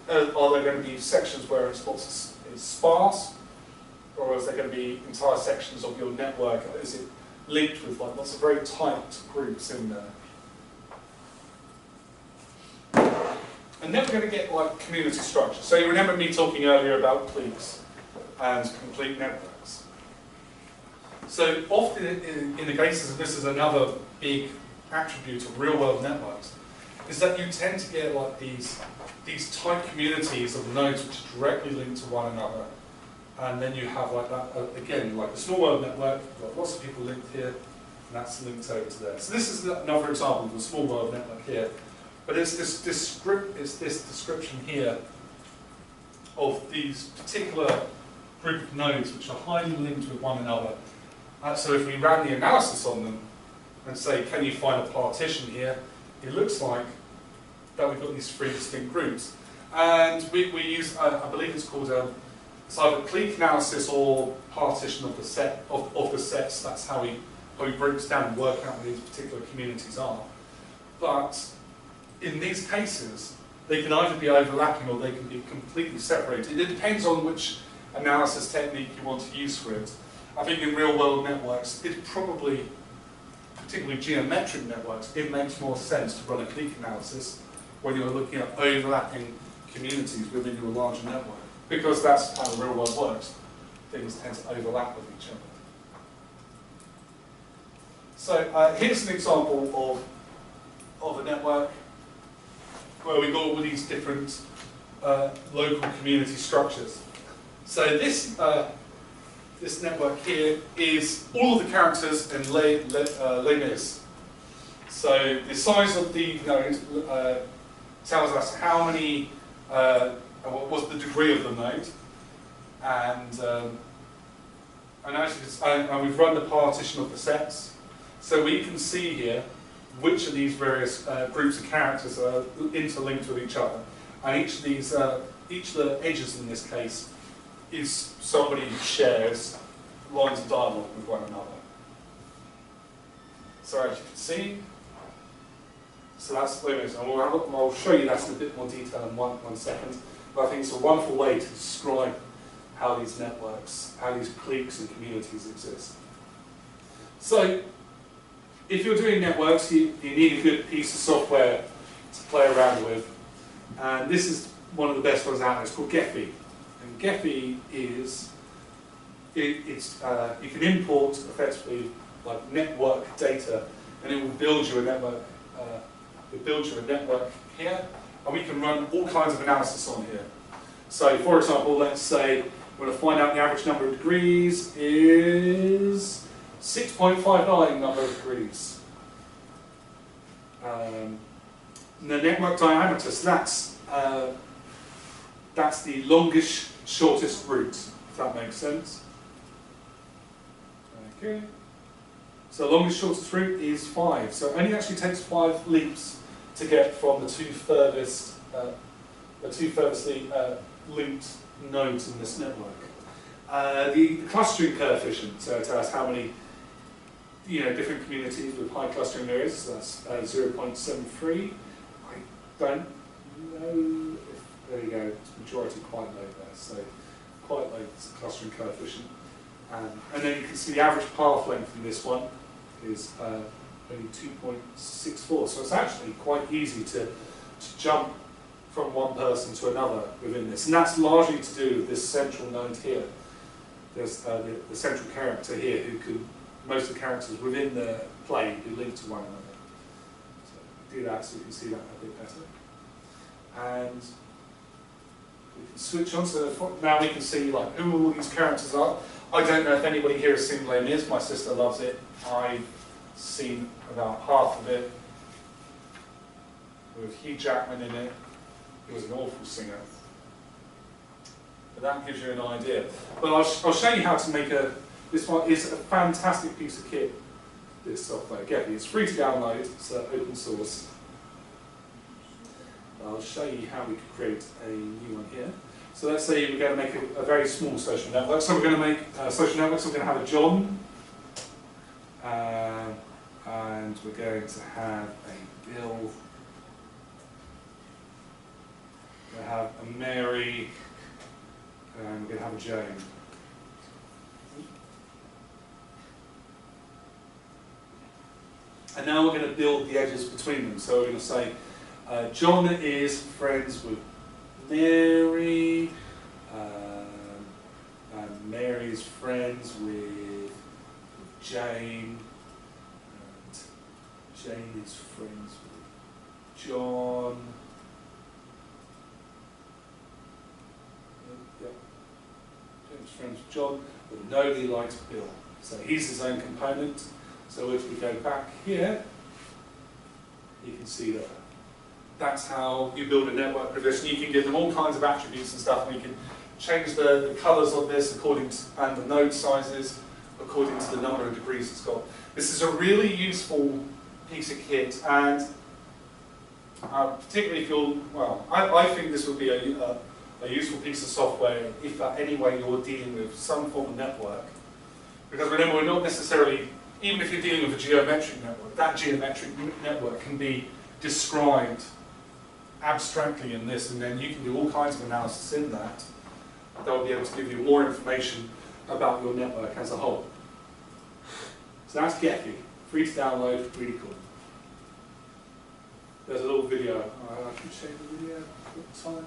are there going to be sections where it's sparse, or is there going to be entire sections of your network? Is it linked with like lots of very tight groups in there? And then we're going to get like community structure. So you remember me talking earlier about cliques and complete networks. So often in the cases, and this is another big attribute of real-world networks, is that you tend to get like these tight communities of nodes which are directly linked to one another. And then you have like that, again, like a small world network, you've got lots of people linked here, and that's linked over to there. So this is another example of a small world network here. But it's this description here of these particular group of nodes which are highly linked with one another. So if we ran the analysis on them and say, can you find a partition here, it looks like that we've got these 3 distinct groups. And we use, I believe it's called it's either clique analysis or partition of the set of the sets. That's how we break this down and work out what these particular communities are. But in these cases, they can either be overlapping or they can be completely separated. It depends on which analysis technique you want to use for it. I think in real-world networks, it's probably, particularly geometric networks, it makes more sense to run a clique analysis when you're looking at overlapping communities within your larger network, because that's how the real world works. Things tend to overlap with each other. So here's an example of a network where we've got all these different local community structures. So this network here is all of the characters in Les Mis. So the size of the node tells us how many, what was the degree of the node, and we've run the partition of the sets, so we can see here which of these various groups of characters are interlinked with each other, and each of the edges in this case is somebody who shares lines of dialogue with one another. So as you can see, so that's Les Mis, and I'll show you that in a bit more detail in one second. But I think it's a wonderful way to describe how these networks, how these cliques and communities exist. So, if you're doing networks, you need a good piece of software to play around with. And this is one of the best ones out there. It's called Gephi. And Gephi is, you can import effectively like network data, and it will build you a network. It builds you a network here, and we can run all kinds of analysis on here. So, for example, let's say we're going to find out the average number of degrees is 6.59 number of degrees. The network diameter, so that's the longest, shortest route, if that makes sense. Okay. So the longest, shortest route is 5. So it only actually takes 5 leaps to get from the two furthestly linked nodes in this network. The clustering coefficient tells us how many different communities with high clustering there is. So that's 0.73. I don't know if, there you go, it's majority quite low there, so quite low clustering coefficient. And then you can see the average path length in this one is only 2.64. So it's actually quite easy to jump from one person to another within this. And that's largely to do with this central node here. There's the central character here who can, most of the characters within the plane who link to one another. So do that so you can see that a bit better. And we can switch on, so now we can see like who all these characters are. I don't know if anybody here has seen Les Mis. My sister loves it. I've seen about half of it with Hugh Jackman in it. He was an awful singer. But that gives you an idea. But I'll show you how to make this one is a fantastic piece of kit, this software. Again, it's free to download, it's open source. I'll show you how we could create a new one here. So let's say we're going to make a very small social network. So we're going to make a social network, so we're going to have a John, and we're going to have a Bill, we're going to have a Mary, and we're going to have a Jane. And now we're going to build the edges between them. So we're going to say John is friends with Mary, and Mary's friends with Jane, and Jane is friends with John. Yep. Jane's friends with John, but nobody likes Bill. So he's his own component. So if we go back here, you can see that that's how you build a network with this. And you can give them all kinds of attributes and stuff, and you can change the colours of this according to, and the node sizes according to the number of degrees it's got. This is a really useful piece of kit, and particularly if you're, well, I think this would be a useful piece of software if any way you're dealing with some form of network. Because remember, we're not necessarily, even if you're dealing with a geometric network, that geometric network can be described abstractly in this, and then you can do all kinds of analysis in that that will be able to give you more information about your network as a whole. So that's Gephi, free to download, really cool. There's a little video. I can show you the video at the time.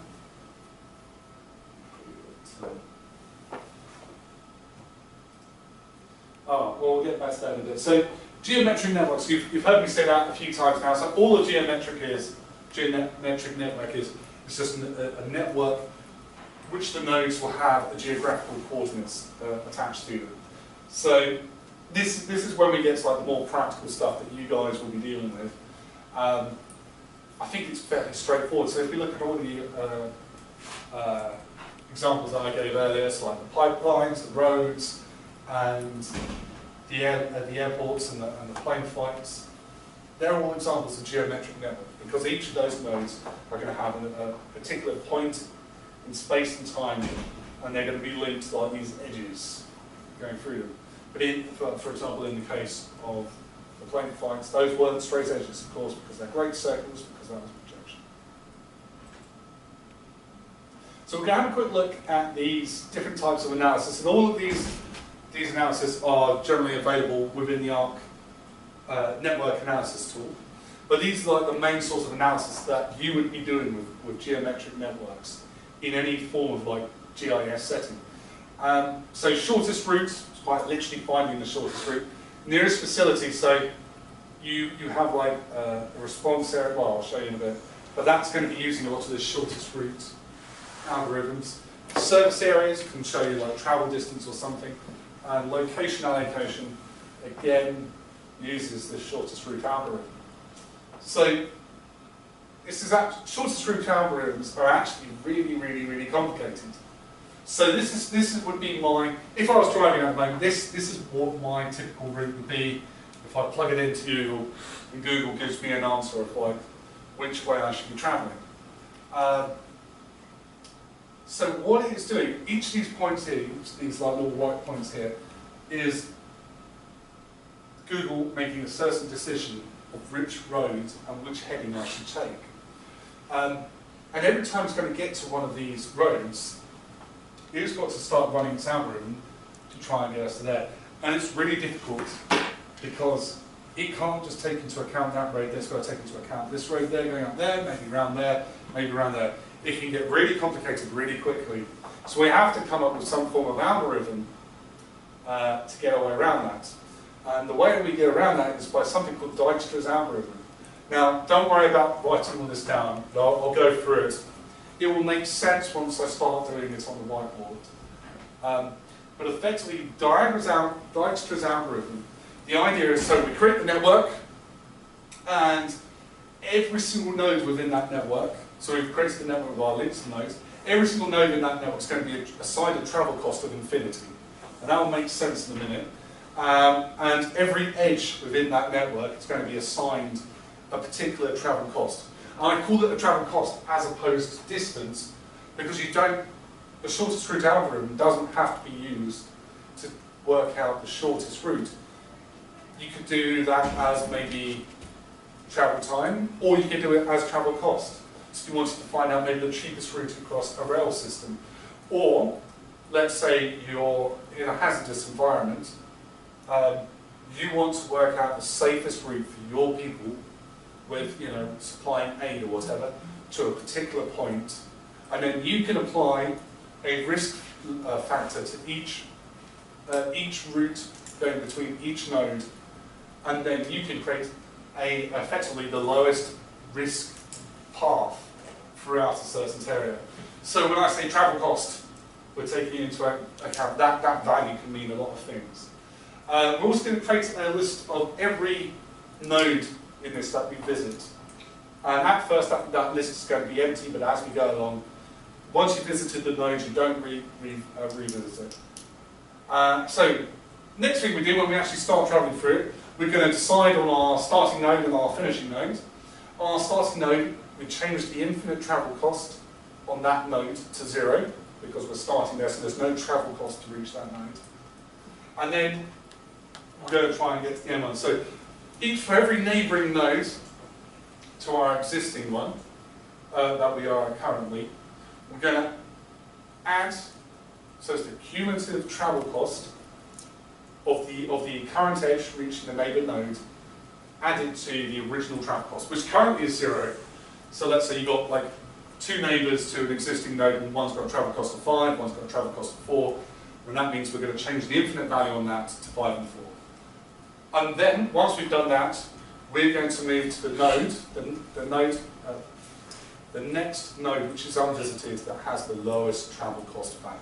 Oh, well, we'll get back to that in a bit. So, geometric networks, you've heard me say that a few times now. So all a geometric network is just a network which the nodes will have the geographical coordinates attached to them. So this is when we get to like the more practical stuff that you guys will be dealing with. I think it's fairly straightforward. So if we look at all the examples that I gave earlier, so like the pipelines, the roads, and the airports and the plane flights, they're all examples of geometric network, because each of those nodes are going to have a particular point in space and time, and they're going to be linked like these edges going through them. But for example, in the case of the plane flights, those weren't straight edges, of course, because they're great circles, because that was projection. So we're going to have a quick look at these different types of analysis, and all of these analyses are generally available within the ARC network analysis tool. But these are like the main sorts of analysis that you would be doing with geometric networks in any form of like GIS setting. So shortest route, it's quite literally finding the shortest route. Nearest facility, so you have like a response area, well I'll show you in a bit, but that's going to be using a lot of the shortest route algorithms. Service areas can show you like travel distance or something. And location allocation, again, uses the shortest route algorithm. So, shortest route algorithms are actually really, really, really complicated. So this would be my, if I was driving at the moment, this is what my typical route would be if I plug it into Google, and Google gives me an answer of like which way I should be traveling. So what it's doing, each of these points here, these like little white points here, is Google making a certain decision of which road and which heading I should take. And every time it's going to get to one of these roads, it's got to start running its algorithm to try and get us to there. And it's really difficult because it can't just take into account that road, it's got to take into account this road there going up there, maybe around there, maybe around there. It can get really complicated really quickly. So we have to come up with some form of algorithm to get our way around that. And the way we get around that is by something called Dijkstra's Algorithm. Now, don't worry about writing all this down, but I'll go through it. It will make sense once I start doing it on the whiteboard. But effectively, Dijkstra's Algorithm, the idea is, so we create the network, and every single node within that network, so we've created the network with our links and nodes, every single node in that network is going to be assigned a travel cost of infinity. And that will make sense in a minute. And every edge within that network is going to be assigned a particular travel cost. And I call it a travel cost as opposed to distance, because the shortest route algorithm doesn't have to be used to work out the shortest route. You could do that as maybe travel time, or you could do it as travel cost. So you wanted to find out maybe the cheapest route across a rail system. Or, let's say you're in a hazardous environment, you want to work out the safest route for your people with, supplying aid or whatever to a particular point, and then you can apply a risk factor to each route going between each node, and then you can create effectively the lowest risk path throughout a certain area. So when I say travel cost, we're taking into account that value can mean a lot of things. We're also going to create a list of every node in this that we visit. And at first that list is going to be empty, but as we go along, once you've visited the node, you don't revisit it. So next thing we do when we actually start traveling through it, we're going to decide on our starting node and our finishing node. On our starting node, we change the infinite travel cost on that node to 0, because we're starting there, so there's no travel cost to reach that node. And then we're going to try and get to the end one. So for every neighbouring node to our existing one that we are currently, we're going to add, so it's the cumulative travel cost of the current edge reaching the neighbour node added to the original travel cost, which currently is 0. So let's say you've got like 2 neighbours to an existing node, and one's got a travel cost of 5, one's got a travel cost of 4, and that means we're going to change the infinite value on that to 5 and 4. And then, once we've done that, we're going to move to the node, the next node which is unvisited that has the lowest travel cost value.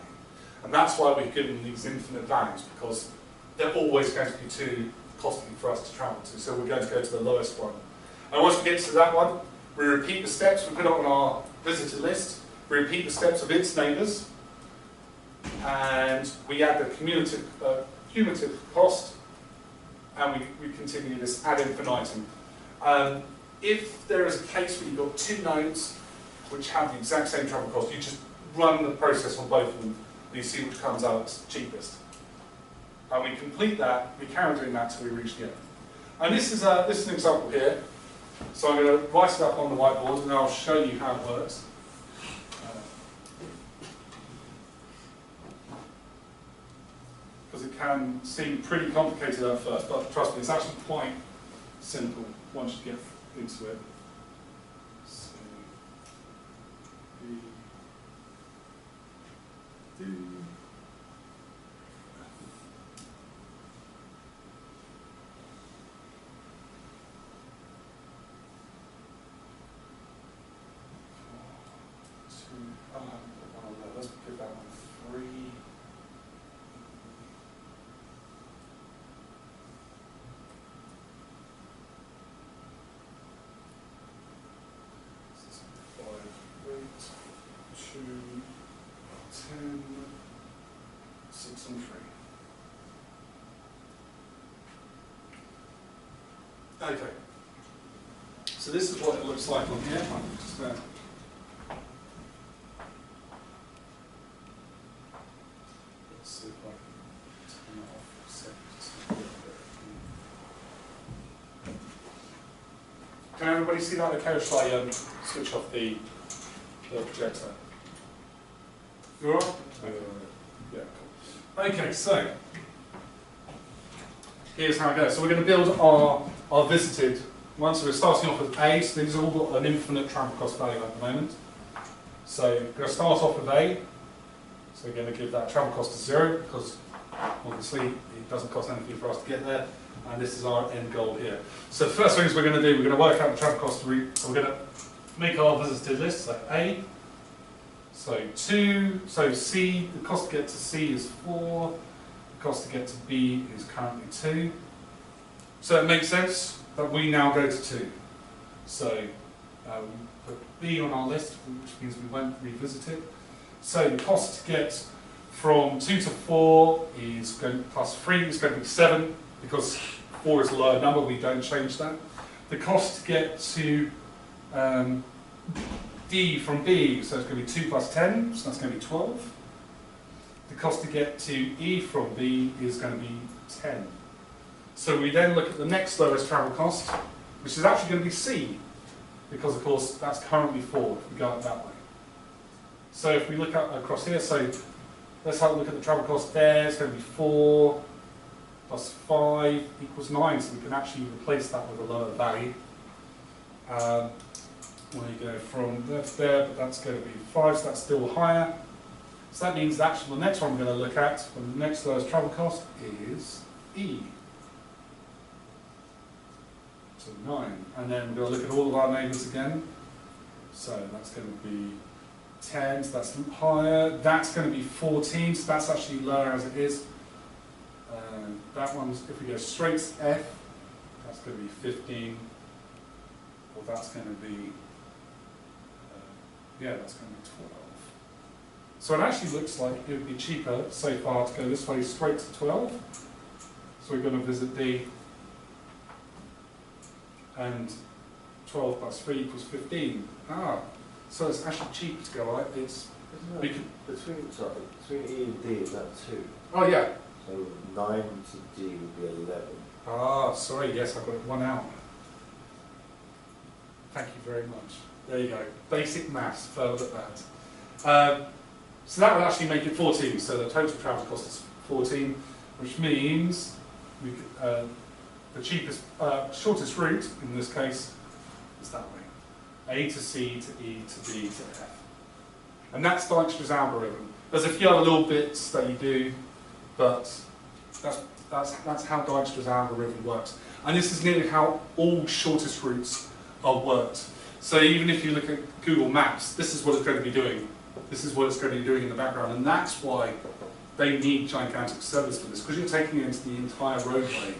And that's why we've given these infinite values, because they're always going to be too costly for us to travel to. So we're going to go to the lowest one. And once we get to that one, we repeat the steps, we put it on our visitor list, we repeat the steps of its neighbours, and we add the cumulative cost, and we continue this ad infinitum. If there is a case where you've got 2 nodes which have the exact same travel cost, you just run the process on both of them, and you see which comes out cheapest. And we complete that, we carry on doing that till we reach the end. And this is an example here. So I'm going to write it up on the whiteboard, and I'll show you how it works. Because it can seem pretty complicated at first, but trust me, it's actually quite simple once you get into it. So, let's give that one 3. Two, 10, 6 and 3. Okay. So this is what it looks like on here. Just, let's see if I can turn it off for a second. Can everybody see that okay, or shall I switch off the projector? You alright? Yeah, cool. Okay, so here's how it goes. So we're going to build our visited ones. So we're starting off with A, so these have all got an infinite travel cost value at the moment. So we're going to start off with A. So we're going to give that travel cost to 0 because obviously it doesn't cost anything for us to get there. And this is our end goal here. So the first things we're going to do, we're going to work out the travel cost route. So we're going to make our visited list, so A. So 2, so C, the cost to get to C is 4. The cost to get to B is currently 2. So it makes sense that we now go to 2. So we put B on our list, which means we won't revisit it. So the cost to get from 2 to 4 is going plus 3 is going to be 7, because 4 is a lower number, we don't change that. The cost to get to D from B, so it's going to be 2 plus 10, so that's going to be 12. The cost to get to E from B is going to be 10. So we then look at the next lowest travel cost, which is actually going to be C, because of course that's currently 4 if we go up that way. So if we look up across here, so let's have a look at the travel cost there. It's going to be 4 plus 5 equals 9, so we can actually replace that with a lower value. Well, you go from there to there, but that's going to be 5, so that's still higher. So that means actually the next one we're going to look at, the next lowest travel cost, is E. So 9. And then we're going to look at all of our neighbours again. So that's going to be 10, so that's higher. That's going to be 14, so that's actually lower as it is. That one's, if we go straight to F, that's going to be 15. Or that's going to be, yeah, that's going to be 12. So it actually looks like it would be cheaper so far to go this way straight to 12. So we're going to visit D. And 12 plus 3 equals 15. Ah, so it's actually cheap to go, right? It's between E and D is that 2. Oh yeah. So 9 to D would be 11. Ah, sorry, yes, I got it 1 out. Thank you very much. There you go. Basic maths, failed at that. So that would actually make it 14. So the total travel cost is 14, which means we could, the cheapest, shortest route in this case is that way. A to C to E to B to F. And that's Dijkstra's algorithm. There's a few other little bits that you do, but that's how Dijkstra's algorithm works. And this is nearly how all shortest routes are worked. So even if you look at Google Maps, this is what it's going to be doing. This is what it's going to be doing in the background, and that's why they need gigantic servers for this, because you're taking into the entire roadway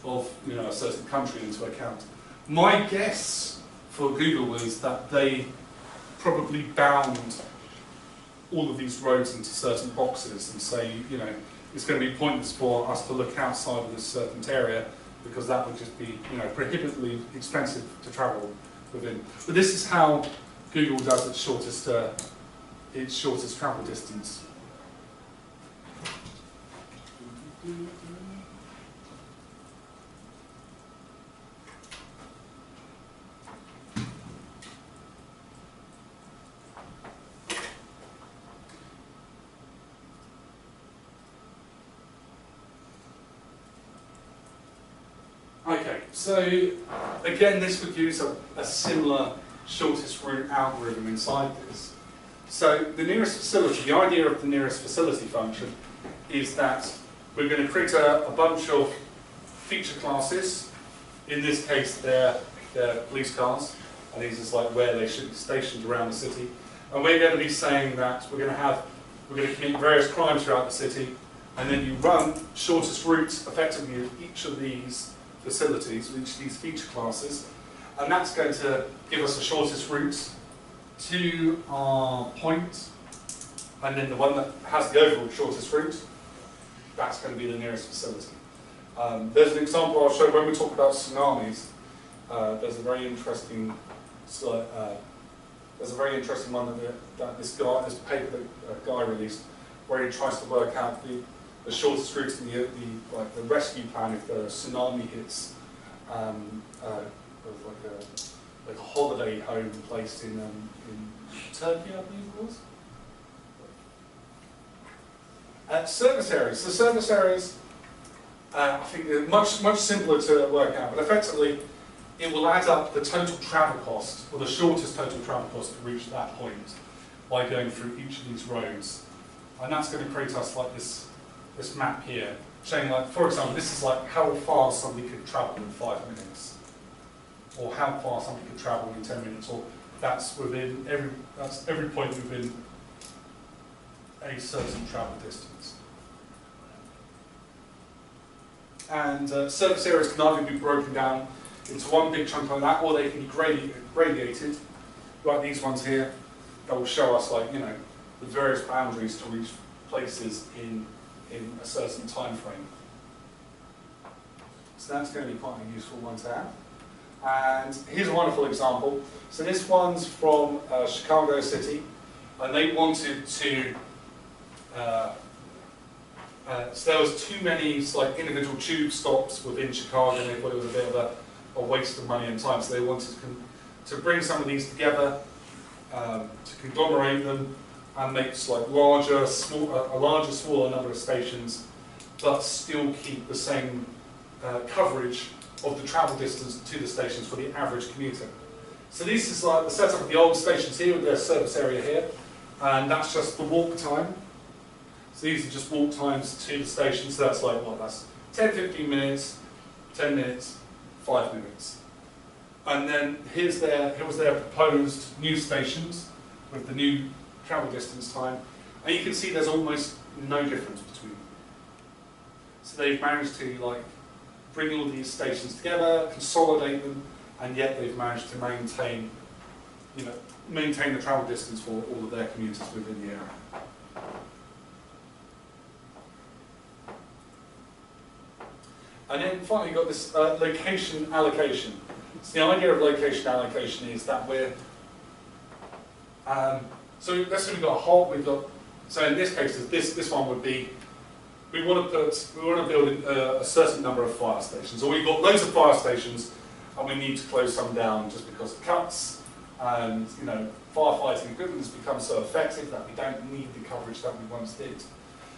of a certain country into account. My guess for Google is that they probably bound all of these roads into certain boxes and say, it's going to be pointless for us to look outside of this certain area because that would just be, prohibitively expensive to travel within. But this is how Google does its shortest travel distance. Okay, so again, this would use a similar shortest route algorithm inside this. So the nearest facility, the idea of the nearest facility function is that we're going to create a bunch of feature classes. In this case, they're police cars, and these are like where they should be stationed around the city. And we're going to be saying that we're going to commit various crimes throughout the city, and then you run shortest routes effectively of each of these facilities, with each of these feature classes, and that's going to give us the shortest route to our point, and then the one that has the overall shortest route, that's going to be the nearest facility. There's an example I'll show when we talk about tsunamis. There's a very interesting one that this paper that a guy released, where he tries to work out the shortest route and the rescue plan if the tsunami hits like a holiday home placed in Turkey, I believe it was. Service areas. So service areas, I think they're much simpler to work out, but effectively it will add up the total travel cost, or the shortest total travel cost to reach that point by going through each of these roads. And that's going to create us like this map here, showing like, for example, this is like how far somebody could travel in 5 minutes, or how far somebody could travel in 10 minutes, or that's every point within a certain travel distance. And service areas can either be broken down into one big chunk like that, or they can be gradiated, like these ones here, that will show us, like, you know, the various boundaries to reach places in a certain time frame. So that's going to be quite a useful one to have. And here's a wonderful example. So this one's from Chicago City, and they wanted to. So there was too many like individual tube stops within Chicago, and they thought it was a bit of a waste of money and time. So they wanted to bring some of these together, to conglomerate them, and make like a larger, smaller number of stations, but still keep the same coverage of the travel distance to the stations for the average commuter. So this is like the setup of the old stations here with their service area here, and that's just the walk time. So these are just walk times to the station, so that's like, what, that's 10, 15 minutes, 10 minutes, 5 minutes. And then here was their proposed new stations with the new travel distance time, and you can see there's almost no difference between them. So they've managed to like bring all these stations together, consolidate them, and yet they've managed to maintain the travel distance for all of their commuters within the area. And then finally, you've got this location allocation. So the idea of location allocation is that we're so let's say so in this case, this one would be we want to build a certain number of fire stations, or we've got loads of fire stations, and we need to close some down just because of cuts, and firefighting equipment has become so effective that we don't need the coverage that we once did.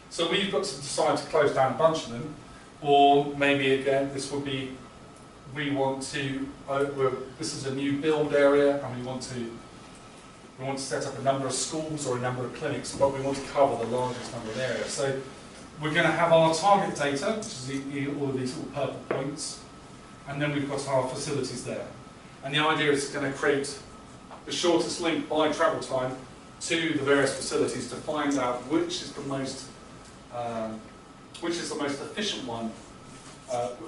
So we've got to decide to close down a bunch of them. Or maybe again, this would be, this is a new build area, and we want to set up a number of schools or a number of clinics, but we want to cover the largest number of areas. So we're going to have our target data, which is all of these little purple points, and then we've got our facilities there. And the idea is going to create the shortest link by travel time to the various facilities to find out which is the most efficient one,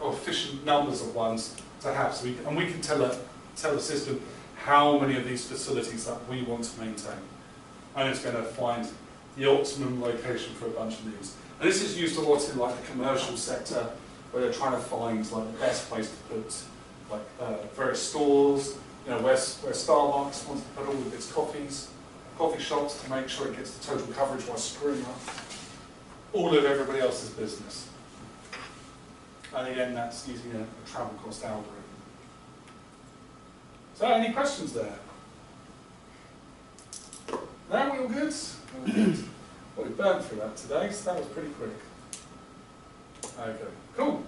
or efficient numbers of ones to have. So we can tell the system how many of these facilities that we want to maintain. And it's going to find the optimum location for a bunch of these. And this is used a lot in like the commercial sector, where they're trying to find like the best place to put like various stores, where Starbucks wants to put all of its coffee shops to make sure it gets the total coverage while screwing up all of everybody else's business. And again, that's using a travel cost algorithm. So, any questions there? No, we all good? Well, we burned through that today, so that was pretty quick. Okay, cool.